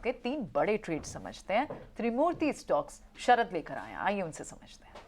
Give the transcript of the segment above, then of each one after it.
के 3 बड़े ट्रेड समझते हैं। त्रिमूर्ति स्टॉक्स शरद लेकर आए, आइए उनसे समझते हैं।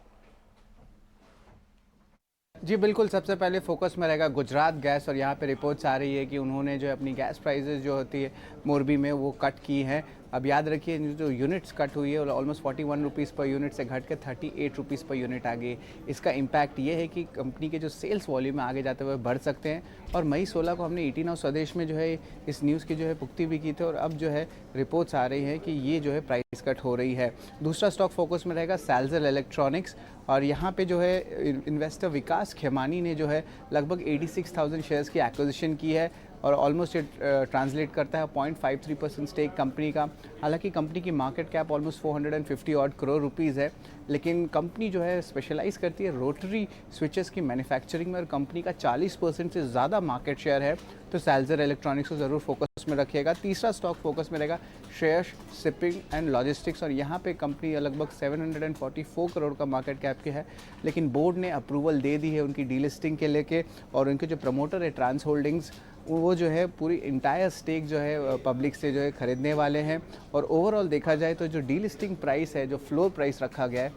जी बिल्कुल, सबसे पहले फोकस में रहेगा गुजरात गैस, और यहाँ पे रिपोर्ट्स आ रही है कि उन्होंने जो अपनी गैस प्राइसेस जो होती है मोरबी में वो कट की हैं। अब याद रखिए जो यूनिट्स कट हुई है ऑलमोस्ट 41 रुपीज़ पर यूनिट से घट के 38 रुपीज़ पर यूनिट आ गई। इसका इम्पैक्ट ये है कि कंपनी के जो सेल्स वॉल्यूम आगे जाते हुए बढ़ सकते हैं। और मई 16 को हमने 18 स्वदेश में जो है इस न्यूज़ की जो है पुष्टि भी की थी, और अब जो है रिपोर्ट्स आ रही हैं कि ये जो है प्राइस कट हो रही है। दूसरा स्टॉक फोकस में रहेगा सेल्जर इलेक्ट्रॉनिक्स, और यहाँ पे जो है इन्वेस्टर विकास खेमानी ने जो है लगभग 86,000 शेयर्स की एक्विजिशन की है, और ऑलमोस्ट ये ट्रांसलेट करता है 0.53% स्टेक कंपनी का। हालांकि कंपनी की market cap almost 450 odd crore rupees है, लेकिन कंपनी जो है स्पेशलाइज करती है रोटरी स्विचेस की मैन्युफैक्चरिंग में, और कंपनी का 40% से ज़्यादा मार्केट शेयर है। तो सेल्जर इलेक्ट्रॉनिक्स को ज़रूर फोकस में रखिएगा। तीसरा स्टॉक फोकस में रहेगा श्रेयस शिपिंग एंड लॉजिस्टिक्स, और यहाँ पे कंपनी लगभग 744 करोड़ का मार्केट कैप की है, लेकिन बोर्ड ने अप्रूवल दे दी है उनकी डीलिस्टिंग के लेके, और उनके जो प्रमोटर है ट्रांस होल्डिंग्स वो जो है पूरी इंटायर स्टेक जो है पब्लिक से जो है खरीदने वाले हैं। और ओवरऑल देखा जाए तो जो डीलिस्टिंग प्राइस है, जो फ्लोर प्राइस रखा गया है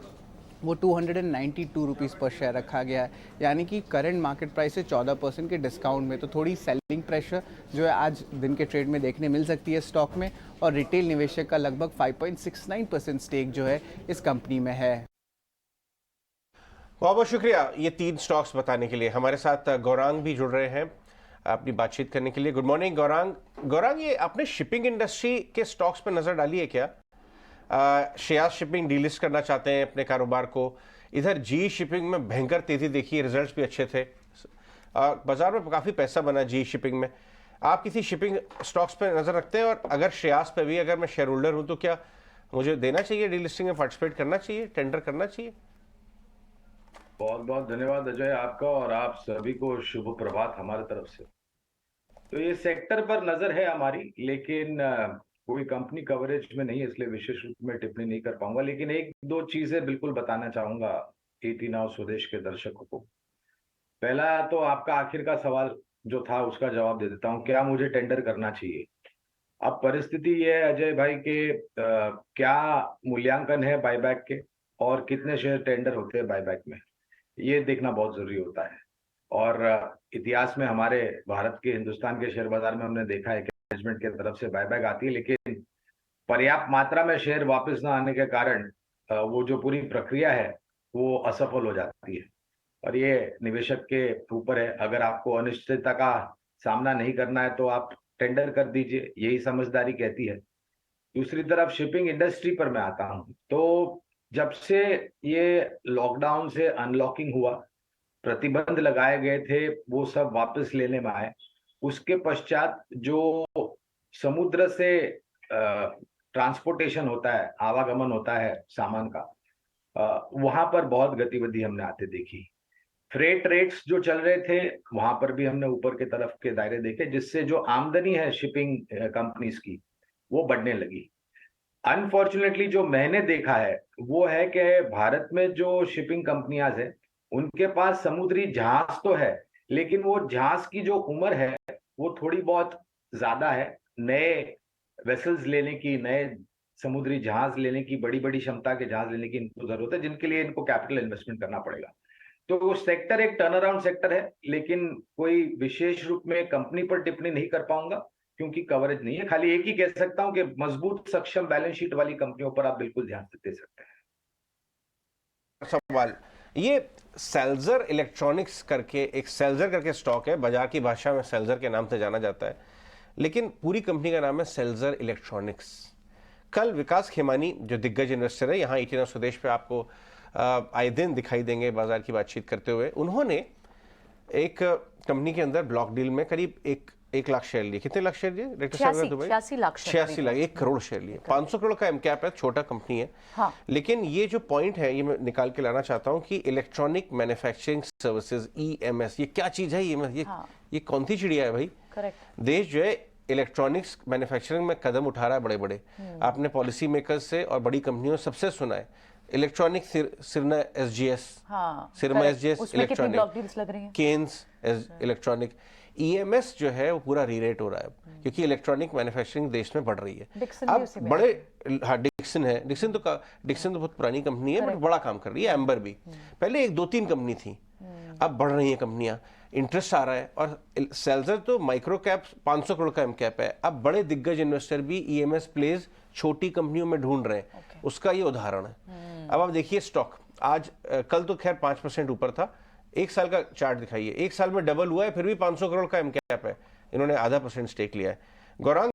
वो 292 रुपीज़ पर शेयर रखा गया है, यानी कि करंट मार्केट प्राइस से 14% के डिस्काउंट में। तो थोड़ी सेलिंग प्रेशर जो है आज दिन के ट्रेड में देखने मिल सकती है स्टॉक में, और रिटेल निवेशक का लगभग 5.69% स्टेक जो है इस कंपनी में है। बहुत बहुत शुक्रिया ये 3 स्टॉक्स बताने के लिए। हमारे साथ गौरांग भी जुड़ रहे हैं अपनी बातचीत करने के लिए। Good morning Gaurang. गौरांग, ये आपने शिपिंग इंडस्ट्री के स्टॉक्स पर नजर डाली है क्या? श्रेयस शिपिंग डीलिस्ट करना चाहते हैं अपने कारोबार को। इधर जी शिपिंग में भयंकर तेजी देखी, रिजल्ट्स भी अच्छे थे, बाजार में काफी पैसा बना जी शिपिंग में। आप किसी शिपिंग स्टॉक्स पे नजर रखते हैं? और अगर श्रेयस पे भी अगर मैं शेयर होल्डर हूं तो क्या मुझे देना चाहिए, डीलिस्टिंग में पार्टिसिपेट करना चाहिए, टेंडर करना चाहिए? बहुत बहुत धन्यवाद अजय आपका, और आप सभी को शुभ प्रभात हमारे तरफ से। तो ये सेक्टर पर नजर है हमारी, लेकिन कोई कंपनी कवरेज में नहीं है, इसलिए विशेष रूप में टिप्पणी नहीं कर पाऊंगा। लेकिन एक दो चीजें बिल्कुल बताना चाहूंगा 18 नाउ स्वदेश के दर्शकों को। पहला तो आपका आखिर का सवाल जो था उसका जवाब दे देता हूँ, क्या मुझे टेंडर करना चाहिए। अब परिस्थिति ये है अजय भाई के क्या मूल्यांकन है बायबैक के, और कितने शेयर टेंडर होते हैं बायबैक में, ये देखना बहुत जरूरी होता है। और इतिहास में हमारे भारत के, हिंदुस्तान के शेयर बाजार में हमने देखा है कि मैनेजमेंट की तरफ से बायबैक आती है, लेकिन पर्याप्त मात्रा में शेयर वापस न आने के कारण वो जो पूरी प्रक्रिया है वो असफल हो जाती है। और ये निवेशक के ऊपर है, अगर आपको अनिश्चितता का सामना नहीं करना है तो आप टेंडर कर दीजिए, यही समझदारी कहती है। दूसरी तरफ शिपिंग इंडस्ट्री पर मैं आता हूं, तो जब से ये लॉकडाउन से अनलॉकिंग हुआ, प्रतिबंध लगाए गए थे, वो सब वापस लेने में आए। उसके पश्चात जो समुद्र से ट्रांसपोर्टेशन होता है, आवागमन होता है सामान का, वहां पर बहुत गतिविधि हमने आते देखी। फ्रेट रेट्स जो चल रहे थे वहां पर भी हमने ऊपर के तरफ के दायरे देखे, जिससे जो आमदनी है शिपिंग कंपनीज की वो बढ़ने लगी। अनफॉर्चुनेटली जो मैंने देखा है वो है कि भारत में जो शिपिंग कंपनियां हैं उनके पास समुद्री जहाज तो है, लेकिन वो जहाज की जो उम्र है वो थोड़ी बहुत ज्यादा है। नए वेसल्स लेने की, नए समुद्री जहाज लेने की, बड़ी बड़ी क्षमता के जहाज लेने की इनको जरूरत है, जिनके लिए इनको कैपिटल इन्वेस्टमेंट करना पड़ेगा। तो वो सेक्टर एक टर्न अराउंड सेक्टर है, लेकिन कोई विशेष रूप में कंपनी पर टिप्पणी नहीं कर पाऊंगा क्योंकि कवरेज नहीं है। खाली एक ही कह सकता हूं कि मजबूत सक्षम बैलेंस शीट वाली कंपनियों पर आप बिल्कुल ध्यान दे सकते हैं। सवाल ये सेल्जर इलेक्ट्रॉनिक्स करके एक सेल्जर करके स्टॉक है, बाजार की भाषा में सेल्जर के नाम से जाना जाता है, लेकिन पूरी कंपनी का नाम है सेल्जर इलेक्ट्रॉनिक्स। कल विकास खेमानी जो दिग्गज इन्वेस्टर है, यहाँ 18 स्वदेश पे आपको आए दिन दिखाई देंगे बाजार की बातचीत करते हुए, उन्होंने एक कंपनी के अंदर ब्लॉक डील में करीब 1 लाख शेयर लिए। कितने लाख शेयर लिए? 86 लाख, 1 करोड़ शेयर लिए। 500 करोड़ का एमकैप है, छोटा कंपनी है। हाँ। लेकिन ये जो पॉइंट है ये मैं निकाल के लाना चाहता हूं कि इलेक्ट्रॉनिक मैन्युफैक्चरिंग सर्विसेज, EMS, ये क्या चीज है? ये कौन सी चिड़िया है भाई? करेक्ट। देश जो है इलेक्ट्रॉनिक्स मैन्युफैक्चरिंग में कदम उठा रहा है बड़े बड़े। आपने पॉलिसी मेकर्स से और बड़ी कंपनियों सबसे सुना है electronic Syrma SGS, Syrma SGS electronic, Kaynes electronic, EMS जो है वो पूरा रीरेट हो रहा है क्योंकि इलेक्ट्रॉनिक मैन्युफैक्चरिंग देश में बढ़ रही है। डिक्सन भी अब उसी में बड़े, हाँ डिक्सन है, डिक्सन तो बहुत पुरानी कंपनी है बट बड़ा काम कर रही है। एम्बर भी पहले 1-2-3 कंपनी थी, अब बढ़ रही है कंपनियां, इंटरेस्ट आ रहा है। और सेल्जर तो माइक्रो कैप 500 करोड़ का एम कैप है। अब बड़े दिग्गज इन्वेस्टर भी ईएमएस प्लेज छोटी कंपनियों में ढूंढ रहे हैं, उसका ये उदाहरण है। अब आप देखिए स्टॉक आज कल तो खैर 5% ऊपर था, 1 साल का चार्ट दिखाइए, 1 साल में डबल हुआ है, फिर भी 500 करोड़ का एम कैप है, इन्होंने 0.5% स्टेक लिया है। गौरांग